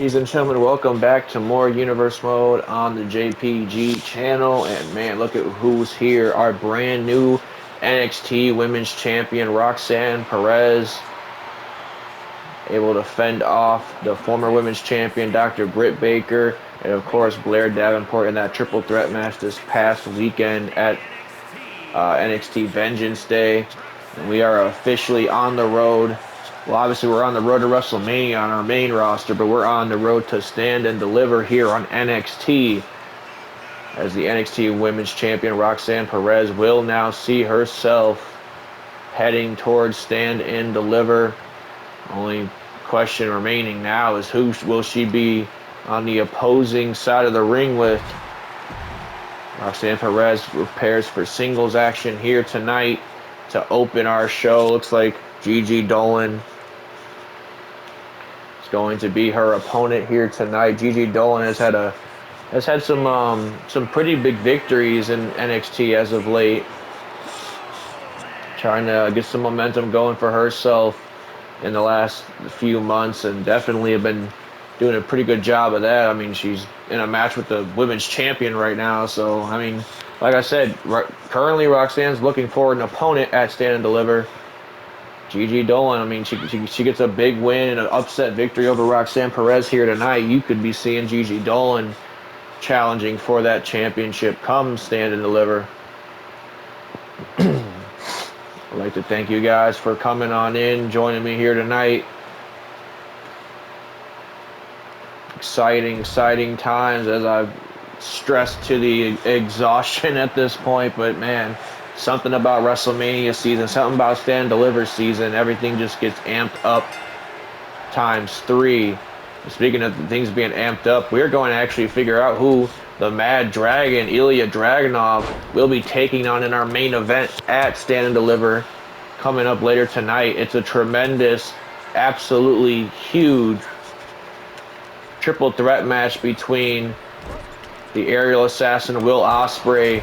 Ladies and gentlemen, welcome back to more Universe Mode on the JPG channel. And man, look at who's here. Our brand new NXT Women's Champion, Roxanne Perez, able to fend off the former Women's Champion, Dr. Britt Baker, and of course, Blair Davenport in that triple threat match this past weekend at NXT Vengeance Day. And we are officially on the road. Well, obviously, we're on the road to WrestleMania on our main roster, but we're on the road to Stand and Deliver here on NXT. As the NXT Women's Champion, Roxanne Perez, will now see herself heading towards Stand and Deliver. Only question remaining now is who will she be on the opposing side of the ring with. Roxanne Perez prepares for singles action here tonight to open our show. Looks like Gigi Dolin is going to be her opponent here tonight. Gigi Dolin has had some pretty big victories in NXT as of late, trying to get some momentum going for herself in the last few months, and definitely have been doing a pretty good job of that. I mean, she's in a match with the women's champion right now, so I mean, like I said, currently Roxanne's looking for an opponent at Stand and Deliver. Gigi Dolin, I mean, she gets a big win and an upset victory over Roxanne Perez here tonight. You could be seeing Gigi Dolin challenging for that championship come Stand and Deliver. I'd like to thank you guys for coming on in, joining me here tonight. Exciting times, as I've stressed to the exhaustion at this point, but man, something about WrestleMania season, something about Stand and Deliver season, everything just gets amped up times 3. Speaking of things being amped up, we're going to actually figure out who the Mad Dragon, Ilya Dragunov, will be taking on in our main event at Stand and Deliver coming up later tonight. It's a tremendous, absolutely huge triple threat match between the aerial assassin Will Ospreay,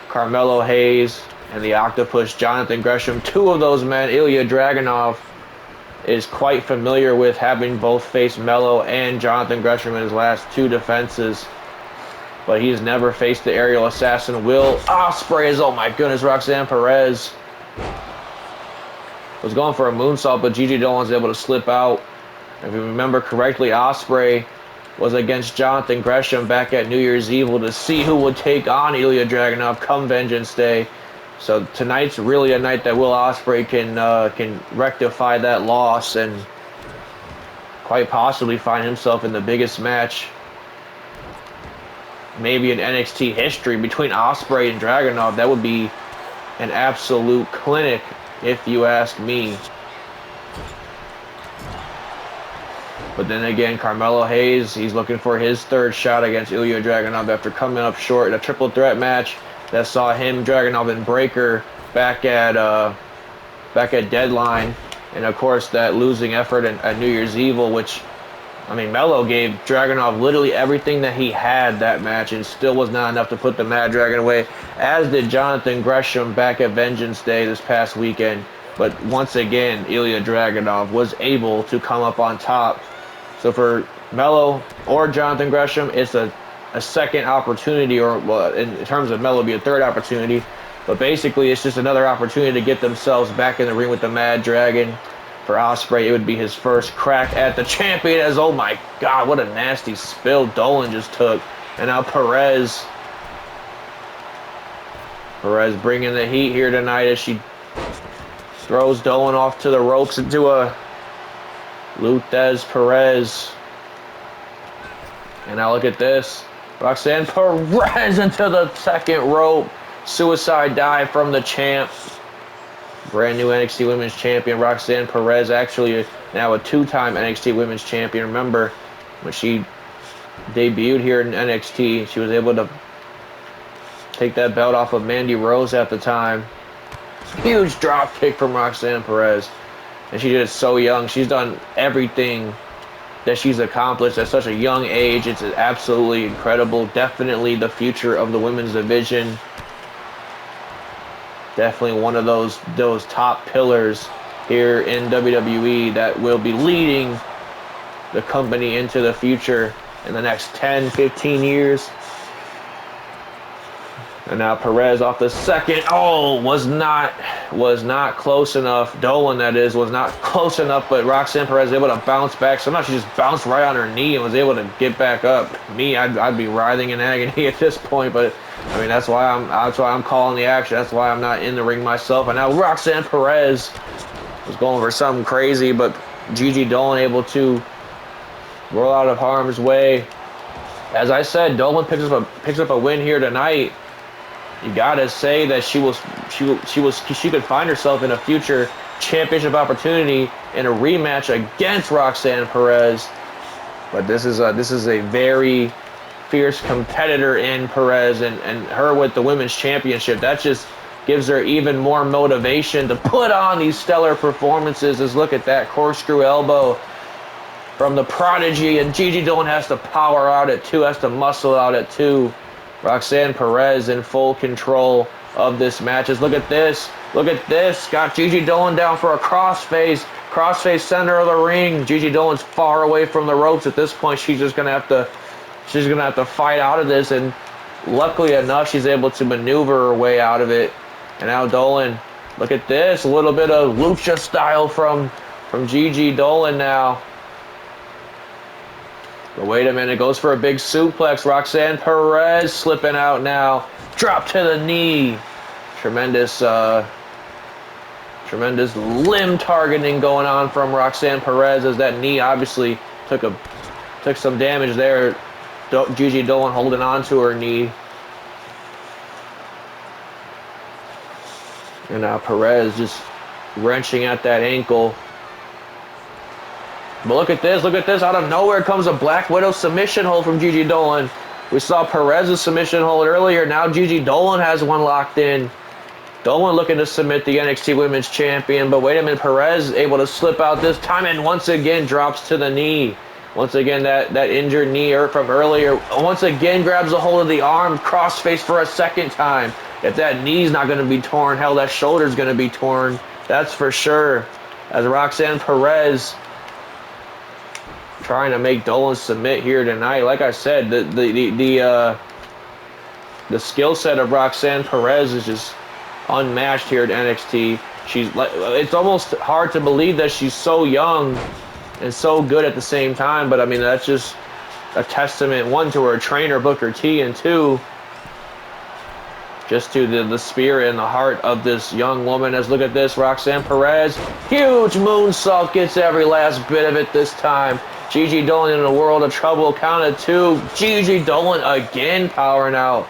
Carmelo Hayes, and the Octopus Jonathan Gresham. Two of those men, Ilya Dragunov is quite familiar with, having both faced Melo and Jonathan Gresham in his last 2 defenses, but he's never faced the aerial assassin Will Ospreay. Oh my goodness, Roxanne Perez was going for a moonsault, but Gigi Dolin was able to slip out. If you remember correctly, Ospreay was against Jonathan Gresham back at New Year's Eve to see who would take on Ilya Dragunov come Vengeance Day. So tonight's really a night that Will Ospreay can rectify that loss and quite possibly find himself in the biggest match maybe in NXT history between Ospreay and Dragunov. That would be an absolute clinic, if you ask me. But then again, Carmelo Hayes, he's looking for his 3rd shot against Ilya Dragunov after coming up short in a triple threat match that saw him, Dragunov, and Breaker back at Deadline, and of course that losing effort at New Year's Evil, which, I mean, Melo gave Dragunov literally everything that he had that match, and still was not enough to put the Mad Dragon away, as did Jonathan Gresham back at Vengeance Day this past weekend. But once again, Ilya Dragunov was able to come up on top. So for Melo or Jonathan Gresham, it's a second opportunity, or well, in terms of Melo, it'd be a 3rd opportunity. But basically, it's just another opportunity to get themselves back in the ring with the Mad Dragon. For Ospreay, it would be his first crack at the champion. As, oh my God, what a nasty spill Dolin just took. And now Perez bringing the heat here tonight as she throws Dolin off to the ropes into a Luthez Perez. And now look at this. Roxanne Perez into the 2nd rope. Suicide dive from the champ. Brand new NXT Women's Champion, Roxanne Perez, actually now a 2-time NXT Women's Champion. Remember, when she debuted here in NXT, she was able to take that belt off of Mandy Rose at the time. Huge drop kick from Roxanne Perez. And she did it so young. She's done everything that she's accomplished at such a young age. It's absolutely incredible. Definitely the future of the women's division. Definitely one of those top pillars here in WWE that will be leading the company into the future in the next 10, 15 years. And now Perez off the second. Oh, was not close enough. Dolin, that is, was not close enough, but Roxanne Perez able to bounce back. Somehow she just bounced right on her knee and was able to get back up. Me, I'd be writhing in agony at this point, but I mean that's why I'm calling the action. That's why I'm not in the ring myself. And now Roxanne Perez was going for something crazy, but Gigi Dolin able to roll out of harm's way. As I said, Dolin picks up a win here tonight. You gotta say that she could find herself in a future championship opportunity in a rematch against Roxanne Perez. But this is a very fierce competitor in Perez, and her with the women's championship. That just gives her even more motivation to put on these stellar performances. As look at that corkscrew elbow from the prodigy, and Gigi Dolin has to power out at 2, has to muscle out at 2. Roxanne Perez in full control of this match. Look at this. Look at this. Got Gigi Dolin down for a crossface. Crossface center of the ring. Gigi Dolin's far away from the ropes at this point. She's gonna have to fight out of this, and luckily enough, she's able to maneuver her way out of it. And now Dolin, look at this. A little bit of lucha style from Gigi Dolin now. But wait a minute, goes for a big suplex. Roxanne Perez slipping out now. Drop to the knee. Tremendous limb targeting going on from Roxanne Perez, as that knee obviously took some damage there. Gigi Dolin holding on to her knee. And now Perez just wrenching at that ankle. But look at this, out of nowhere comes a Black Widow submission hold from Gigi Dolin. We saw Perez's submission hold earlier, now Gigi Dolin has one locked in. Dolin looking to submit the NXT Women's Champion, but wait a minute, Perez able to slip out this time and once again drops to the knee. Once again, that injured knee from earlier, once again grabs a hold of the arm, crossface for a second time. If that knee's not going to be torn, hell, that shoulder's going to be torn. That's for sure. As Roxanne Perez trying to make Dolin submit here tonight. Like I said, the skill set of Roxanne Perez is just unmatched here at NXT. It's almost hard to believe that she's so young and so good at the same time. But I mean, that's just a testament, one, to her trainer Booker T, and two, just to the spirit and the heart of this young woman. As look at this, Roxanne Perez, huge moonsault, gets every last bit of it this time. Gigi Dolin in a world of trouble, count of 2. Gigi Dolin again powering out.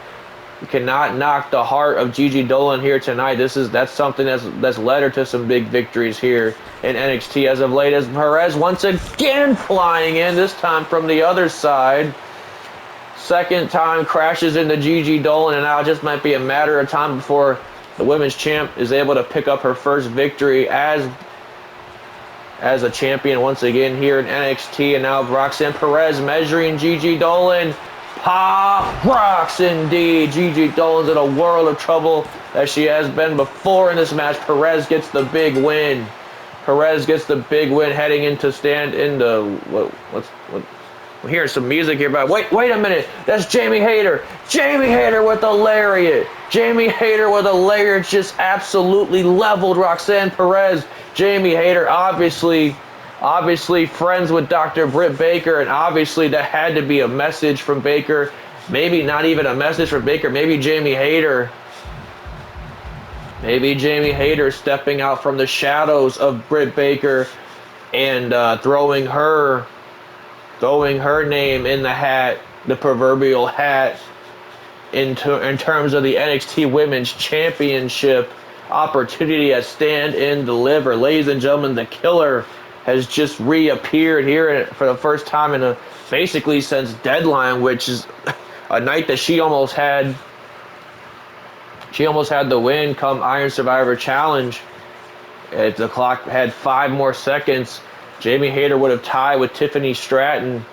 You cannot knock the heart of Gigi Dolin here tonight. That's something that's led her to some big victories here in NXT as of late. As Perez once again flying in, this time from the other side. Second time crashes into Gigi Dolin, and now it just might be a matter of time before the women's champ is able to pick up her first victory as a champion once again here in NXT. And now Roxanne Perez measuring Gigi Dolin. Pop rocks indeed. Gigi Dolin's in a world of trouble as she has been before in this match. Perez gets the big win. Perez gets the big win heading into stand in the we're hearing some music here, but wait a minute. That's Jamie Hayter. Jamie Hayter with a lariat. Jamie Hayter with a lariat just absolutely leveled Roxanne Perez. Jamie Hayter obviously friends with Dr. Britt Baker, and obviously that had to be a message from Baker. Maybe not even a message from Baker. Maybe Jamie Hayter stepping out from the shadows of Britt Baker and throwing her name in the hat, the proverbial hat, in terms of the NXT Women's Championship opportunity at Stand and Deliver. Ladies and gentlemen, the Killer has just reappeared here for the first time basically since Deadline, which is a night that she almost had the win come Iron Survivor Challenge. If the clock had 5 more seconds, Jamie Hayter would have tied with Tiffany Stratton,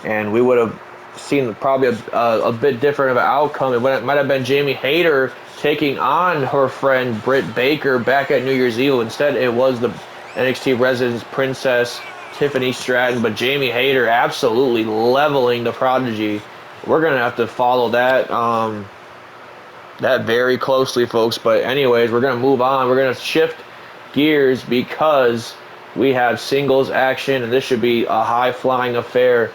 and we would have seen probably a bit different of an outcome. It might have been Jamie Hayter taking on her friend Britt Baker back at New Year's Eve. Instead, it was the NXT Residence Princess Tiffany Stratton, but Jamie Hayter absolutely leveling the Prodigy. We're going to have to follow that that very closely, folks. But anyways, we're going to move on. We're going to shift gears because we have singles action, and this should be a high-flying affair.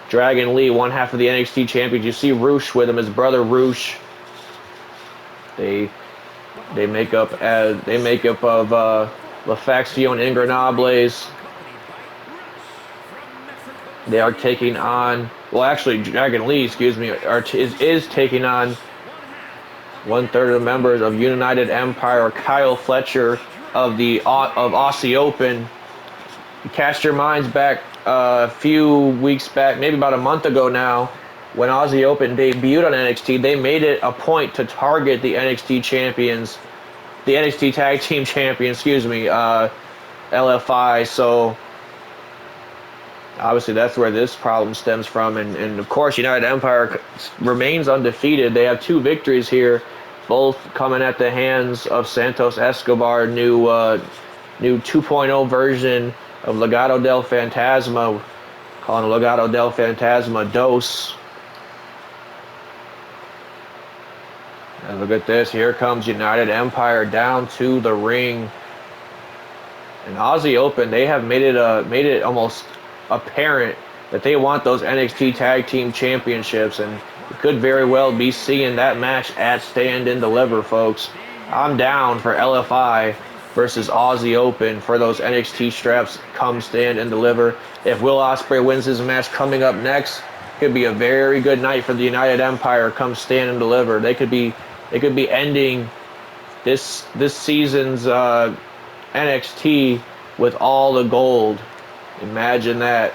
Dragon Lee, one half of the NXT champions. You see Roosh with him, his brother Roosh. They make up of LaFaxio and Ingranables. They are taking on, well, actually, Dragon Lee, excuse me, is taking on 1/3 of the members of United Empire, Kyle Fletcher of Aussie Open. You cast your minds back a few weeks back, maybe about a month ago now, when Aussie Open debuted on NXT. They made it a point to target the NXT champions, the NXT Tag Team Champion, LFI. So obviously that's where this problem stems from, and of course United Empire remains undefeated. They have 2 victories here, both coming at the hands of Santos Escobar, new 2.0 version of Legado del Fantasma, calling Legado del Fantasma Dos. And look at this, here comes United Empire down to the ring. And Aussie Open, they have made it almost apparent that they want those NXT Tag Team Championships, and we could very well be seeing that match at Stand and Deliver, folks. I'm down for LFI versus Aussie Open for those NXT straps come Stand and Deliver. If Will Ospreay wins his match coming up next, could be a very good night for the United Empire come Stand and Deliver. They could be ending this season's NXT with all the gold. Imagine that.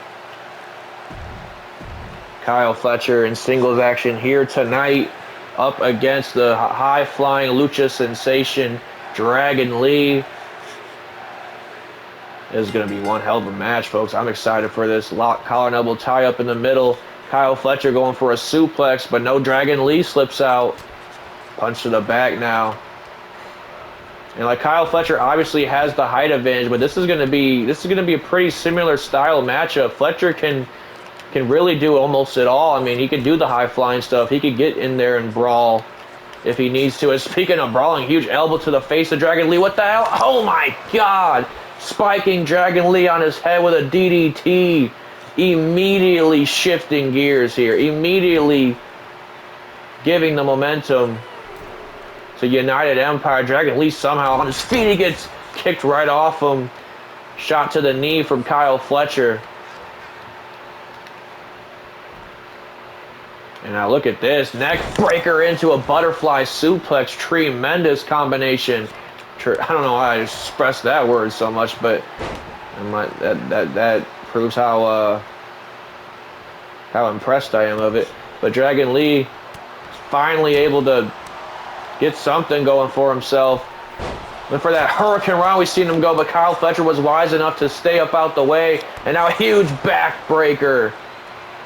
Kyle Fletcher in singles action here tonight up against the high-flying Lucha Sensation Dragon Lee. This is going to be one hell of a match, folks. I'm excited for this. Lock, collar, and elbow tie up in the middle. Kyle Fletcher going for a suplex, but no, Dragon Lee slips out. Punch to the back now. And like Kyle Fletcher obviously has the height advantage, but this is going to be a pretty similar style matchup. Fletcher can really do almost it all. I mean, he could do the high flying stuff. He could get in there and brawl if he needs to. And speaking of brawling, huge elbow to the face of Dragon Lee. What the hell? Oh my God! Spiking Dragon Lee on his head with a DDT. Immediately shifting gears here. Immediately giving the momentum to United Empire. Dragon Lee somehow on his feet. He gets kicked right off him. Shot to the knee from Kyle Fletcher. And now look at this. Neck breaker into a butterfly suplex. Tremendous combination. I don't know why I expressed that word so much, but that proves how impressed I am of it. But Dragon Lee finally able to get something going for himself. Went for that Hurricane Run. We've seen him go, but Kyle Fletcher was wise enough to stay up out the way. And now a huge backbreaker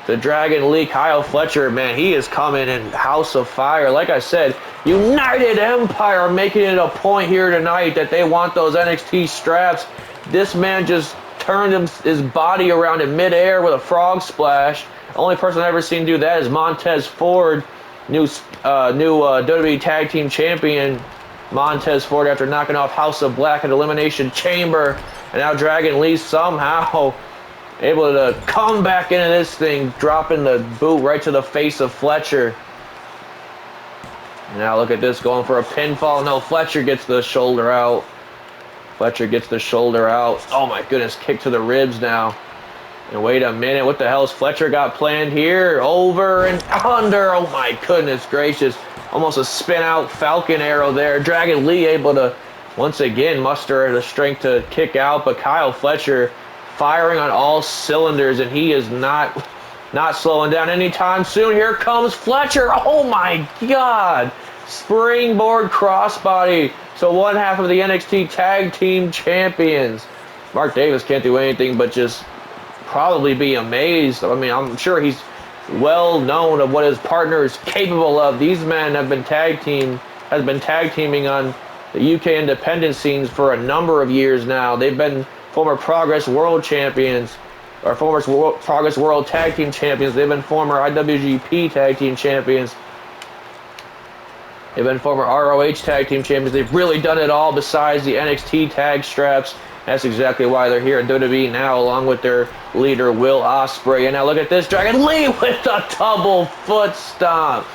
to Dragon Lee. Kyle Fletcher, man, he is coming in House of Fire. Like I said, United Empire making it a point here tonight that they want those NXT straps. This man just turned his body around in midair with a frog splash. The only person I've ever seen do that is Montez Ford, new WWE Tag Team Champion Montez Ford, after knocking off House of Black at Elimination Chamber. And now Dragon Lee somehow able to come back into this thing, dropping the boot right to the face of Fletcher. Now look at this, going for a pinfall. No, Fletcher gets the shoulder out. Fletcher gets the shoulder out. Oh my goodness, kick to the ribs now. And wait a minute, what the hell's Fletcher got planned here? Over and under. Oh my goodness gracious. Almost a spin out Falcon arrow there. Dragon Lee able to once again muster the strength to kick out, but Kyle Fletcher firing on all cylinders, and he is not slowing down anytime soon. Here comes Fletcher. Oh my God. Springboard crossbody to one half of the NXT Tag Team Champions. Mark Davis can't do anything but just probably be amazed. I mean, I'm sure he's well known of what his partner is capable of. These men have been tag teaming on the UK independent scenes for a number of years now. They've been former Progress World Champions, or former Progress World Tag Team Champions. They've been former IWGP Tag Team Champions. They've been former ROH Tag Team Champions. They've really done it all besides the NXT tag straps. That's exactly why they're here at WWE now, along with their leader, Will Ospreay. And now look at this, Dragon Lee with a double foot stomp.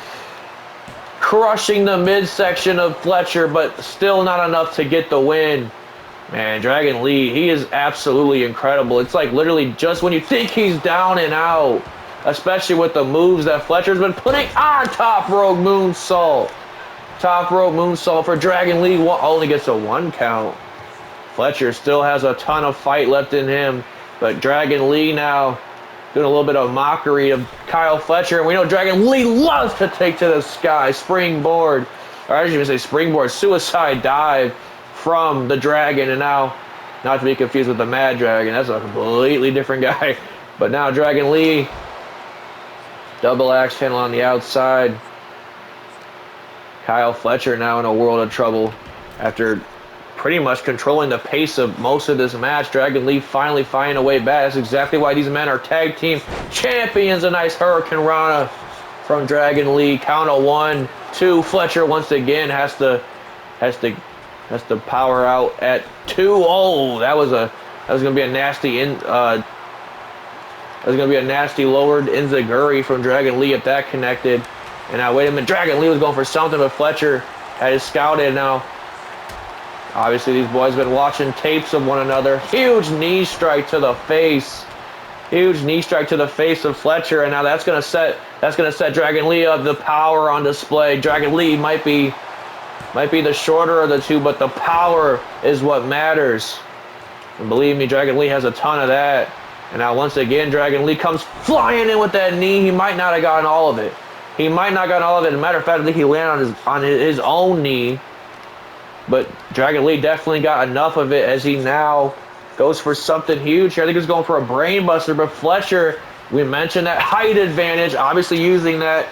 Crushing the midsection of Fletcher, but still not enough to get the win. Man, Dragon Lee, he is absolutely incredible. It's like literally just when you think he's down and out, especially with the moves that Fletcher's been putting on. Top rope moonsault. Top rope moonsault for Dragon Lee. Only gets a 1 count. Fletcher still has a ton of fight left in him, but Dragon Lee now doing a little bit of mockery of Kyle Fletcher. And we know Dragon Lee loves to take to the sky. Springboard, or I should even say springboard, suicide dive from the Dragon. And now, not to be confused with the Mad Dragon, that's a completely different guy. But now Dragon Lee, double axe handle on the outside. Kyle Fletcher now in a world of trouble after pretty much controlling the pace of most of this match. Dragon Lee finally finding a way back. That's exactly why these men are tag team champions. A nice Hurricane Rana from Dragon Lee. Count of 1, 2. Fletcher once again has to power out at 2. Oh, that was gonna be a nasty lowered enziguri from Dragon Lee if that connected. And now wait a minute, Dragon Lee was going for something, but Fletcher had it scouted now. Obviously, these boys have been watching tapes of one another. Huge knee strike to the face. Huge knee strike to the face of Fletcher, and now that's gonna set Dragon Lee up. The power on display. Dragon Lee might be the shorter of the two, but the power is what matters. And believe me, Dragon Lee has a ton of that. And now once again, Dragon Lee comes flying in with that knee. He might not have gotten all of it. As a matter of fact, I think he landed on his own knee. But Dragon Lee definitely got enough of it as he now goes for something huge here. I think he's going for a brain buster, but Fletcher, we mentioned that height advantage, obviously using that,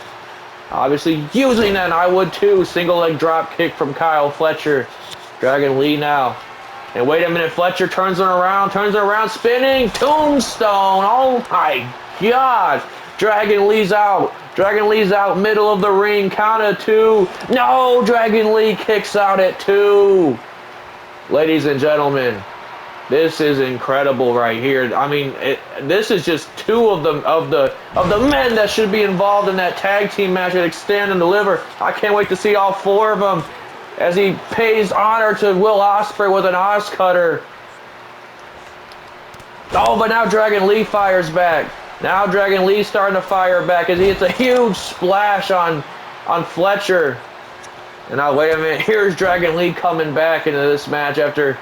and I would too. Single leg drop kick from Kyle Fletcher. Dragon Lee now. And wait a minute, Fletcher turns it around, spinning tombstone. Oh my God. Dragon Lee's out, middle of the ring, count of 2. No, Dragon Lee kicks out at 2. Ladies and gentlemen, this is incredible right here. I mean, this is just 2 of the men that should be involved in that tag team match at Extend and Deliver. I can't wait to see all 4 of them as he pays honor to Will Ospreay with an Oz Cutter. Oh, but now Dragon Lee fires back. Now Dragon Lee's starting to fire back as he hits a huge splash on Fletcher. And now wait a minute, here's Dragon Lee coming back into this match after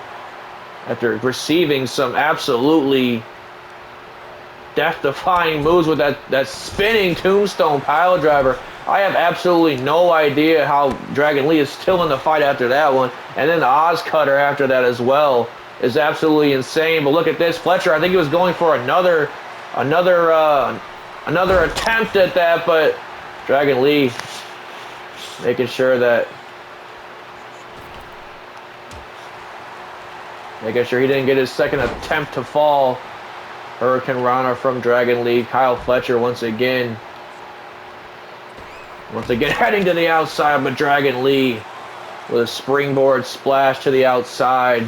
receiving some absolutely death-defying moves with that spinning tombstone pile driver. I have absolutely no idea how Dragon Lee is still in the fight after that one. And then the Oz Cutter after that as well is absolutely insane. But look at this, Fletcher, I think he was going for another attempt at that, but Dragon Lee making sure he didn't get his second attempt to fall. Hurricane Rana from Dragon Lee. Kyle Fletcher once again heading to the outside, but Dragon Lee with a springboard splash to the outside.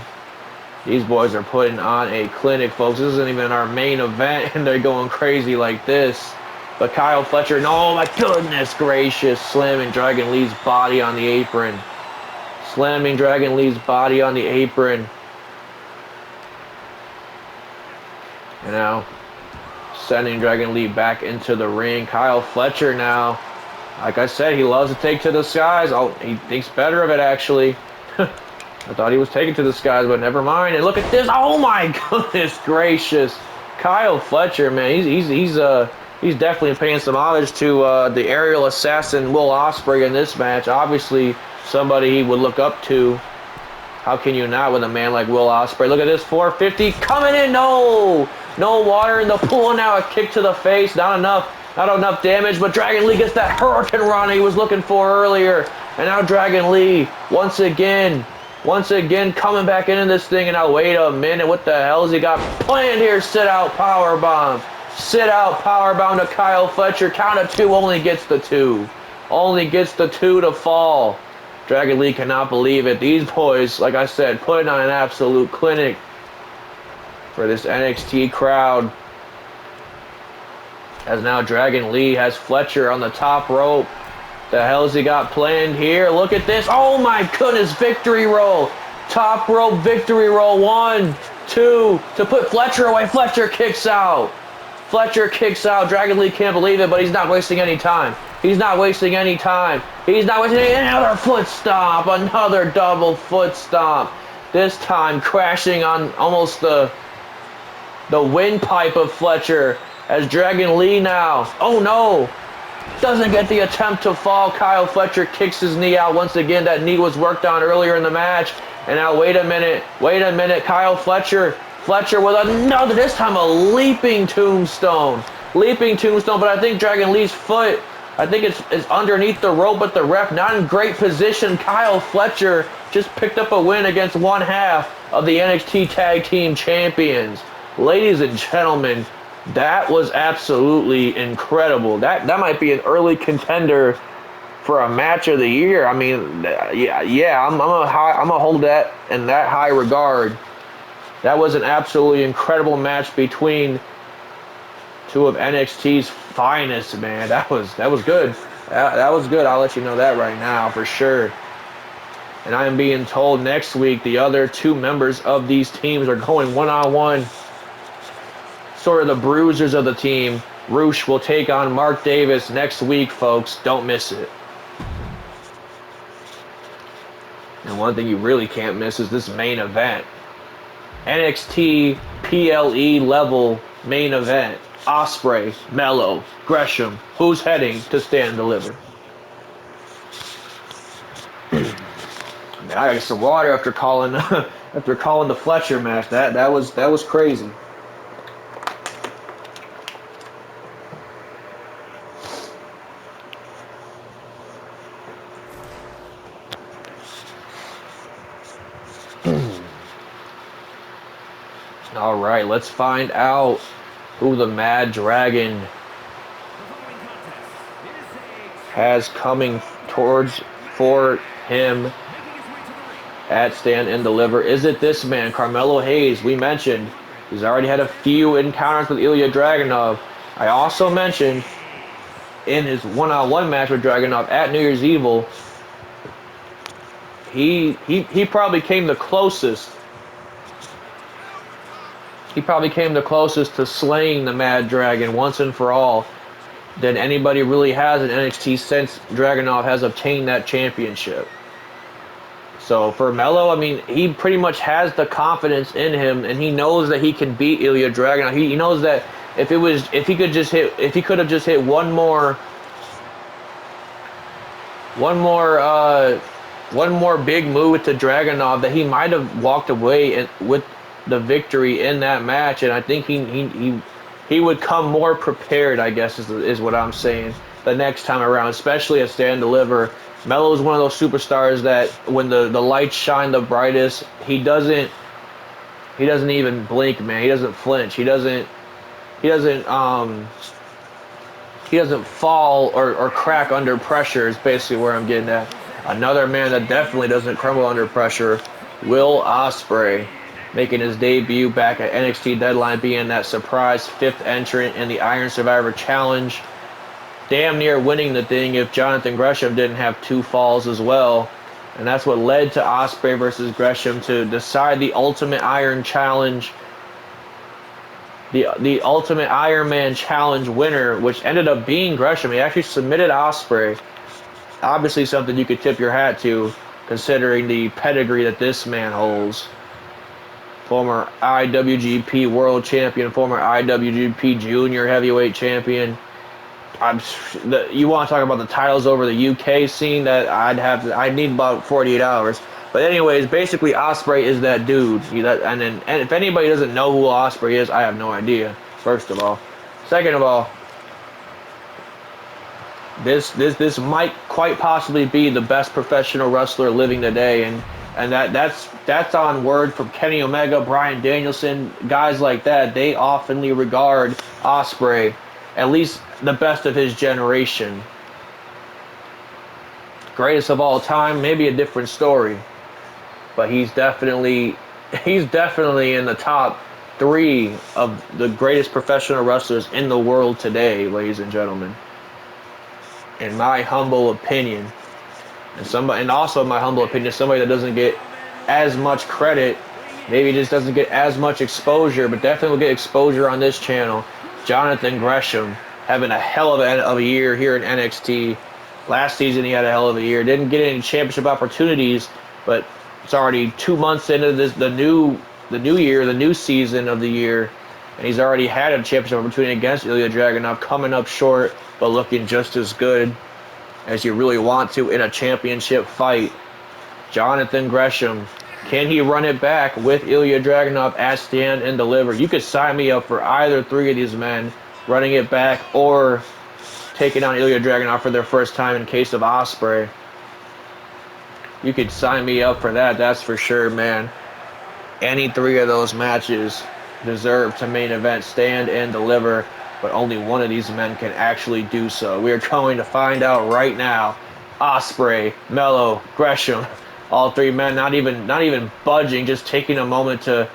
These boys are putting on a clinic, folks. This isn't even our main event, and they're going crazy like this. But Kyle Fletcher, no, my goodness gracious, slamming Dragon Lee's body on the apron. And now, sending Dragon Lee back into the ring. Kyle Fletcher now, like I said, he loves to take to the skies. Oh, he thinks better of it, actually. I thought he was taken to the skies, but never mind. And look at this. Oh my goodness gracious. Kyle Fletcher, man, he's definitely paying some homage to the aerial assassin Will Ospreay in this match. Obviously, somebody he would look up to. How can you not with a man like Will Ospreay? Look at this, 450 coming in. No water in the pool. Now a kick to the face. Not enough damage, but Dragon Lee gets that Hurricane Rana he was looking for earlier. And now Dragon Lee once again Once again, coming back into this thing, and now wait a minute. What the hell's he got planned here? Sit out powerbomb. Sit out powerbomb to Kyle Fletcher. Count of 2, only gets the 2. Only gets the 2 to fall. Dragon Lee cannot believe it. These boys, like I said, putting on an absolute clinic for this NXT crowd. As now Dragon Lee has Fletcher on the top rope. The hell's he got planned here? Look at this. Oh my goodness, victory roll. Top rope victory roll. 1, 2, to put Fletcher away. Fletcher kicks out. Fletcher kicks out. Dragon Lee can't believe it, but he's not wasting any time. He's not wasting any time. He's not wasting another foot stomp. Another double foot stomp. This time crashing on almost the windpipe of Fletcher. As Dragon Lee now. Oh no. Doesn't get the attempt to fall. Kyle Fletcher kicks his knee out once again. That knee was worked on earlier in the match. And now wait a minute. Wait a minute. Kyle Fletcher. Fletcher with another, this time a leaping tombstone. Leaping tombstone, but I think Dragon Lee's foot, I think it's underneath the rope, but the ref not in great position. Kyle Fletcher just picked up a win against one half of the NXT Tag Team Champions. Ladies and gentlemen, that was absolutely incredible. That might be an early contender for a match of the year. I mean, yeah, I'm gonna hold that in that high regard. That was an absolutely incredible match between two of NXT's finest, man. That was good. That was good. I'll let you know that right now for sure. And I am being told next week the other 2 members of these teams are going one-on-one. Sort of the bruisers of the team. Roosh will take on Mark Davis next week, folks. Don't miss it. And one thing you really can't miss is this main event. NXT PLE level main event. Ospreay, Melo, Gresham. Who's heading to Stand and Deliver? Man, I got some water after calling the Fletcher match. That was crazy. All right, let's find out who the Mad Dragon has coming towards for him at Stand and Deliver. Is it this man, Carmelo Hayes? We mentioned he's already had a few encounters with Ilya Dragunov. I also mentioned in his one-on-one match with Dragunov at New Year's Evil, he probably came the closest. He probably came the closest to slaying the Mad Dragon once and for all than anybody really has in NXT since Dragunov has obtained that championship. So for Melo, I mean, he pretty much has the confidence in him, and he knows that he can beat Ilya Dragunov. He knows that if he could have just hit one more big move to Dragunov, that he might have walked away with the victory in that match. And I think he would come more prepared, I guess is what I'm saying, the next time around, especially at Stand and Deliver. Melo is one of those superstars that when the lights shine the brightest, he doesn't even blink, man. He doesn't flinch. He doesn't fall or crack under pressure is basically where I'm getting at. Another man that definitely doesn't crumble under pressure, Will Ospreay, making his debut back at NXT Deadline, being that surprise 5th entrant in the Iron Survivor Challenge. Damn near winning the thing if Jonathan Gresham didn't have 2 falls as well. And that's what led to Ospreay versus Gresham to decide the Ultimate Iron Challenge. The Ultimate Iron Man Challenge winner, which ended up being Gresham. He actually submitted Ospreay. Obviously something you could tip your hat to, considering the pedigree that this man holds. Former IWGP World Champion, former IWGP Junior Heavyweight Champion. You want to talk about the titles over the UK scene? That I'd need about 48 hours. But anyways, basically Ospreay is that dude. And if anybody doesn't know who Ospreay is, I have no idea. First of all, second of all, this might quite possibly be the best professional wrestler living today, and And that's on word from Kenny Omega, Bryan Danielson, guys like that. They oftenly regard Ospreay, at least the best of his generation. Greatest of all time, maybe a different story. But he's definitely in the top 3 of the greatest professional wrestlers in the world today, ladies and gentlemen. In my humble opinion. And also in my humble opinion, somebody that doesn't get as much credit, maybe just doesn't get as much exposure, but definitely will get exposure on this channel. Jonathan Gresham having a hell of a year here in NXT. Last season he had a hell of a year. Didn't get any championship opportunities, but it's already 2 months into the new year, the new season of the year, and he's already had a championship opportunity against Ilya Dragunov, coming up short, but looking just as good as you really want to in a championship fight. Jonathan Gresham, can he run it back with Ilya Dragunov at Stand and Deliver? You could sign me up for either 3 of these men running it back or taking on Ilya Dragunov for their first time in case of Ospreay. You could sign me up for that, that's for sure, man. Any 3 of those matches deserve to main event Stand and Deliver, but only one of these men can actually do so. We are going to find out right now. Ospreay, Melo, Gresham, all 3 men not even budging, just taking a moment to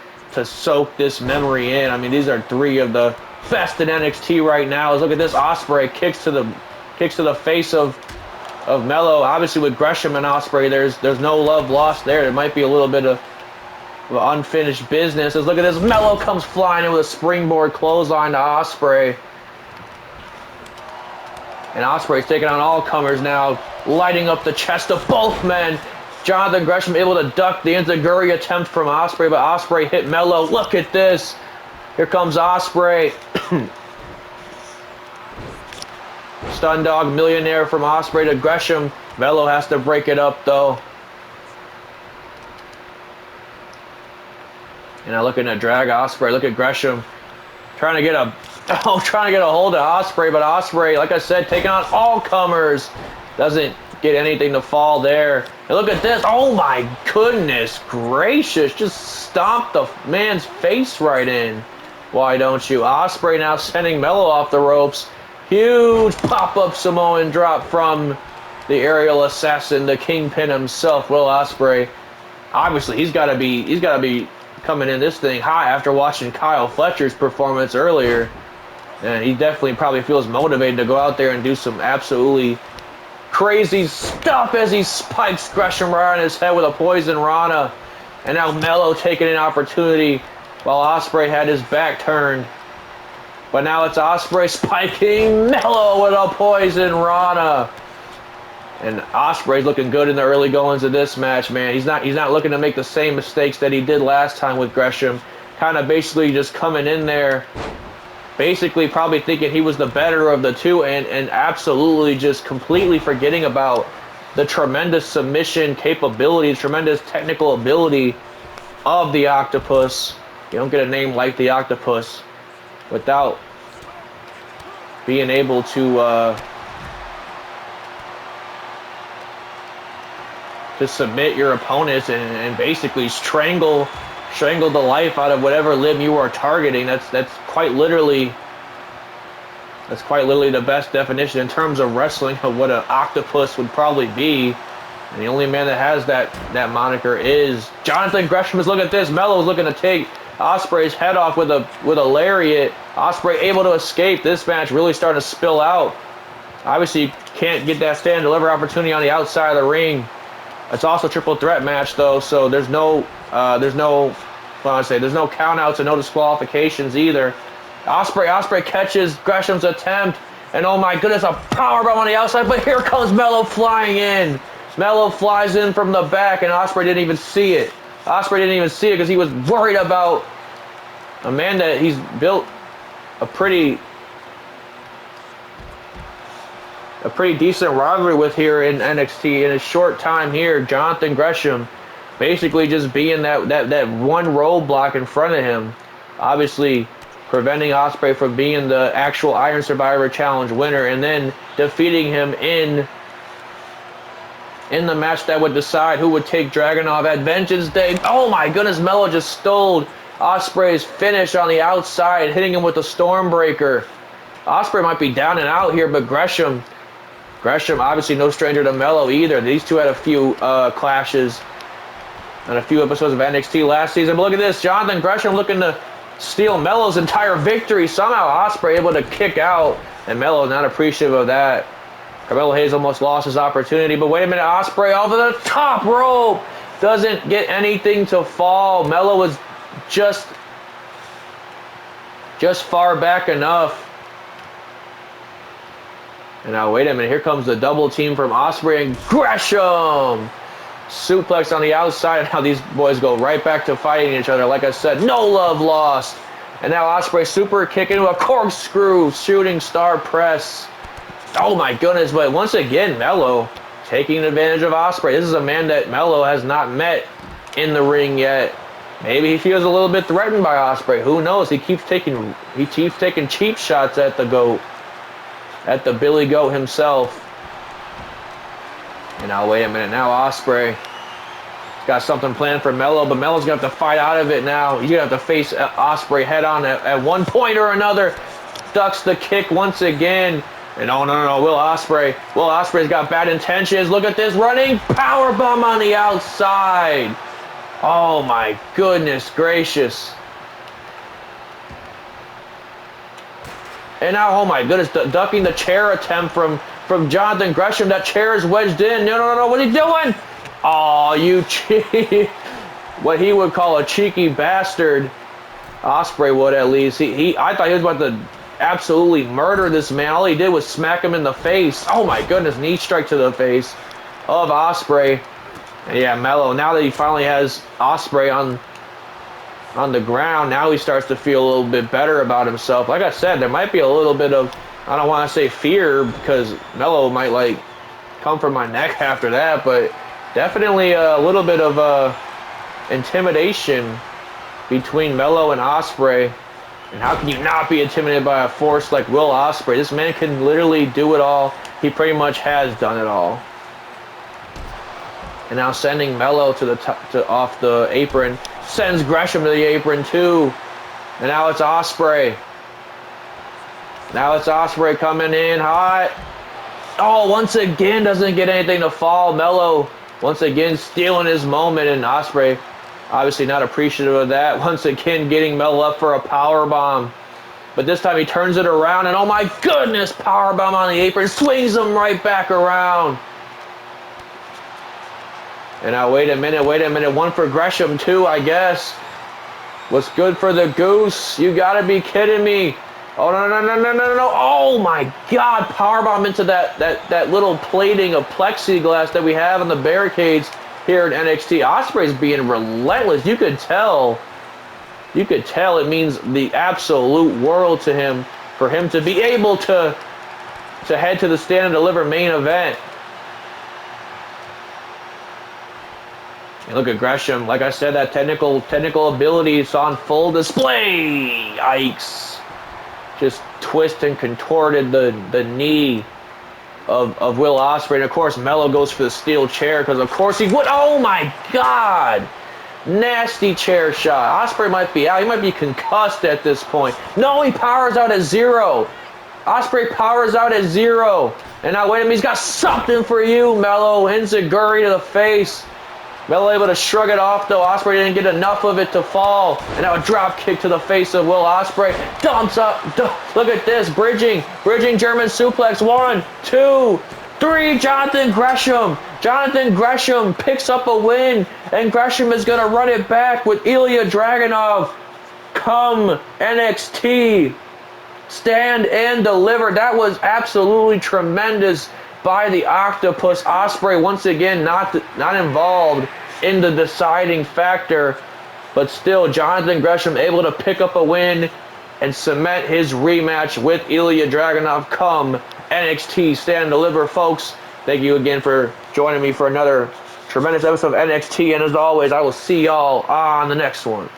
soak this memory in. I mean, these are 3 of the best in NXT right now. Look at this. Ospreay kicks to the face of Melo. Obviously with Gresham and Ospreay, there's no love lost there. There might be a little bit of unfinished business. Look at this. Melo comes flying in with a springboard clothesline to Ospreay. And Ospreay's taking on all comers now, lighting up the chest of both men. Jonathan Gresham able to duck the enziguri attempt from Ospreay, but Ospreay hit Melo. Look at this. Here comes Ospreay. Stun Dog Millionaire from Ospreay to Gresham. Melo has to break it up though. And now looking to drag Ospreay. Look at Gresham trying to get a hold of Ospreay, but Ospreay, like I said, taking on all comers. Doesn't get anything to fall there. And look at this. Oh my goodness gracious. Just stomped the man's face right in. Why don't you? Ospreay now sending Melo off the ropes. Huge pop-up Samoan drop from the aerial assassin, the kingpin himself, Will Ospreay. Obviously, he's got to be coming in this thing high after watching Kyle Fletcher's performance earlier. And he definitely probably feels motivated to go out there and do some absolutely crazy stuff as he spikes Gresham right on his head with a poison rana. And now Melo taking an opportunity while Ospreay had his back turned. But now it's Ospreay spiking Melo with a poison rana. And Ospreay's looking good in the early goings of this match, man. He's not looking to make the same mistakes that he did last time with Gresham. Kind of basically just coming in there, basically probably thinking he was the better of the 2 and absolutely just completely forgetting about the tremendous submission capability, tremendous technical ability of the Octopus. You don't get a name like the Octopus without being able to submit your opponents and basically strangle the life out of whatever limb you are targeting. That's quite literally the best definition in terms of wrestling of what an octopus would probably be. And the only man that has that moniker is Jonathan Gresham. Look at this. Melo's looking to take Ospreay's head off with a lariat. Ospreay able to escape. This match really starting to spill out. Obviously, you can't get that stand and deliver opportunity on the outside of the ring. It's also a triple threat match though, so there's no count outs and no disqualifications either. Ospreay catches Gresham's attempt, and oh my goodness, a powerbomb on the outside, but here comes Melo flying in. Melo flies in from the back, and Ospreay didn't even see it. Ospreay didn't even see it because he was worried about a man that he's built a pretty decent rivalry with here in NXT in a short time here. Jonathan Gresham basically just being that one roadblock in front of him, obviously preventing Ospreay from being the actual Iron Survivor Challenge winner, and then defeating him in in the match that would decide who would take Dragunav at Vengeance Day. Oh my goodness, Melo just stole Ospreay's finish on the outside, hitting him with the Stormbreaker. Ospreay might be down and out here, but Gresham obviously no stranger to Melo either. These two had a few clashes on a few episodes of NXT last season. But look at this, Jonathan Gresham looking to steal Melo's entire victory. Somehow Ospreay able to kick out, and Melo not appreciative of that. Carmelo Hayes almost lost his opportunity, but wait a minute, Ospreay off of the top rope. Doesn't get anything to fall. Melo was just far back enough. And now wait a minute, here comes the double team from Ospreay and Gresham. Suplex on the outside, and now these boys go right back to fighting each other. Like I said, no love lost. And now Ospreay super kick into a corkscrew shooting star press. Oh my goodness, but once again, Melo taking advantage of Ospreay. This is a man that Melo has not met in the ring yet. Maybe he feels a little bit threatened by Ospreay. Who knows? He keeps taking cheap shots at the GOAT, at the Billy Goat himself. And now wait a minute, now Ospreay got something planned for Melo, but Melo's gonna have to fight out of it now. He's gonna have to face Ospreay head on at one point or another. Ducks the kick once again. And no, Will Ospreay's got bad intentions. Look at this running powerbomb on the outside. Oh my goodness gracious. And now, oh my goodness, ducking the chair attempt from Jonathan Gresham. That chair is wedged in. No, what are you doing? Oh, you what he would call a cheeky bastard. Ospreay would, at least. I thought he was about to absolutely murder this man. All he did was smack him in the face. Oh my goodness, knee strike to the face of Ospreay. And yeah, Melo, now that he finally has Ospreay on the ground, now he starts to feel a little bit better about himself. Like I said, there might be a little bit of, I don't want to say fear, because Melo might like come for my neck after that, but definitely a little bit of intimidation between Melo and Ospreay. And how can you not be intimidated by a force like Will Ospreay? This man can literally do it all. He pretty much has done it all. And now sending Melo to off the apron, sends Gresham to the apron too. And now it's Ospreay. Now it's Ospreay coming in hot. Oh, once again doesn't get anything to fall. Melo once again stealing his moment, and Ospreay obviously not appreciative of that. Once again getting Melo up for a powerbomb. But this time he turns it around, and oh my goodness, powerbomb on the apron, swings him right back around. And now wait a minute, one for Gresham too, I guess. What's good for the goose? You gotta be kidding me. Oh, no. Oh my God, powerbomb into that little plating of plexiglass that we have on the barricades here in NXT. Ospreay's being relentless. You could tell it means the absolute world to him for him to be able to head to the Stand and Deliver main event. And look at Gresham. Like I said, that technical ability is on full display. Yikes. Just twist and contorted the knee of Will Ospreay. And of course, Melo goes for the steel chair because of course he would. Oh my God. Nasty chair shot. Ospreay might be out. He might be concussed at this point. No, he powers out at 0. Ospreay powers out at 0. And now wait a minute. He's got something for you, Melo. Enziguri to the face. Melo able to shrug it off, though. Ospreay didn't get enough of it to fall. And now a drop kick to the face of Will Ospreay. Dumps up. Look at this. Bridging German suplex. 1, 2, 3. Jonathan Gresham picks up a win. And Gresham is going to run it back with Ilya Dragunov. Come NXT. Stand and Deliver. That was absolutely tremendous by the Octopus. Ospreay once again not involved in the deciding factor, but still Jonathan Gresham able to pick up a win and cement his rematch with Ilya Dragunov come NXT Stand and Deliver. Folks, thank you again for joining me for another tremendous episode of NXT, and as always, I will see y'all on the next one.